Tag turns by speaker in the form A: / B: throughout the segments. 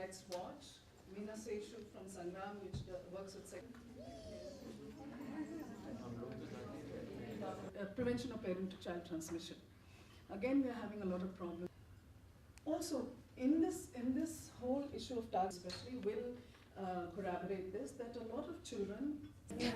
A: Rights Watch, Meena Seshu from Sangram, which works with prevention of parent-to-child transmission. Again, we are having a lot of problems. Also, in this whole issue of targets, especially, will corroborate this, that a lot of children.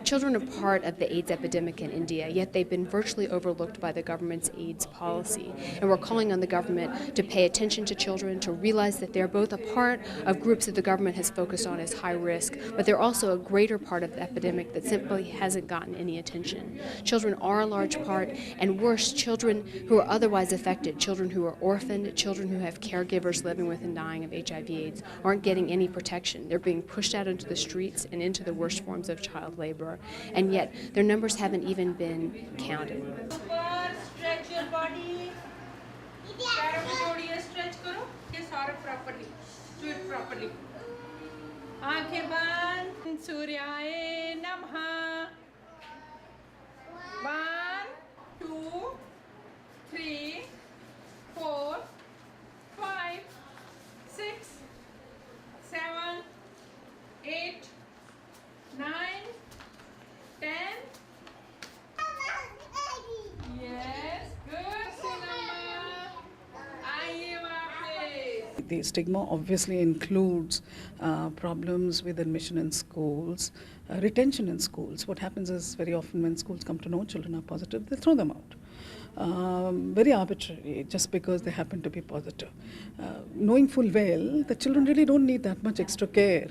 B: Children are part of the AIDS epidemic in India, yet they've been virtually overlooked by the government's AIDS policy. And we're calling on the government to pay attention to children, to realize that they're both a part of groups that the government has focused on as high risk, but they're also a greater part of the epidemic that simply hasn't gotten any attention. Children are a large part, and worse, children who are otherwise affected, children who are orphaned, children who have caregivers living with and dying of HIV/AIDS, aren't getting any protection. They're being pushed out into the streets and into the worst forms of child labor, and yet their numbers haven't even been counted.
C: Stretch your body. Stretch karo. Properly. Do it properly. Aankhein band. Suryaye Namah. 1, 2, 3, 4, 5, 6, 7, 8, 9, 10. Yes, good.
A: The stigma obviously includes problems with admission in schools, retention in schools. What happens is very often when schools come to know children are positive, they throw them out. Very arbitrary, just because they happen to be positive. Knowing full well that children really don't need that much extra care.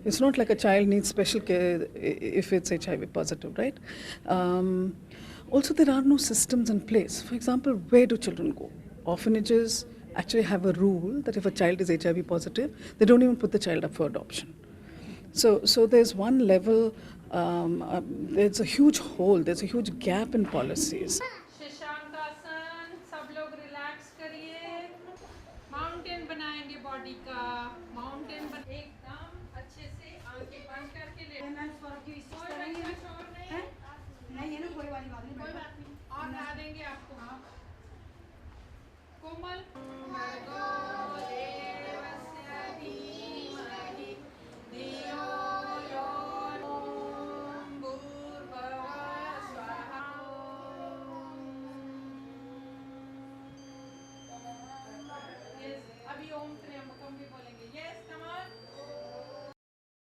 A: It's not like a child needs special care if it's HIV positive, right? Also, there are no systems in place. For example, where do children go? Orphanages actually have a rule that if a child is HIV positive, they don't even put the child up for adoption. So there's one level, there's a huge hole, there's a huge gap in policies.
C: Shashankasan, सब लोग relax करिए. Mountain बनाएंगे body का. Mountain एकदम अच्छे से आंखें बंद करके ले. कोई बच्चा शोर नहीं. नहीं ये ना कोई बात नहीं. और ला देंगे आपको. कोमल.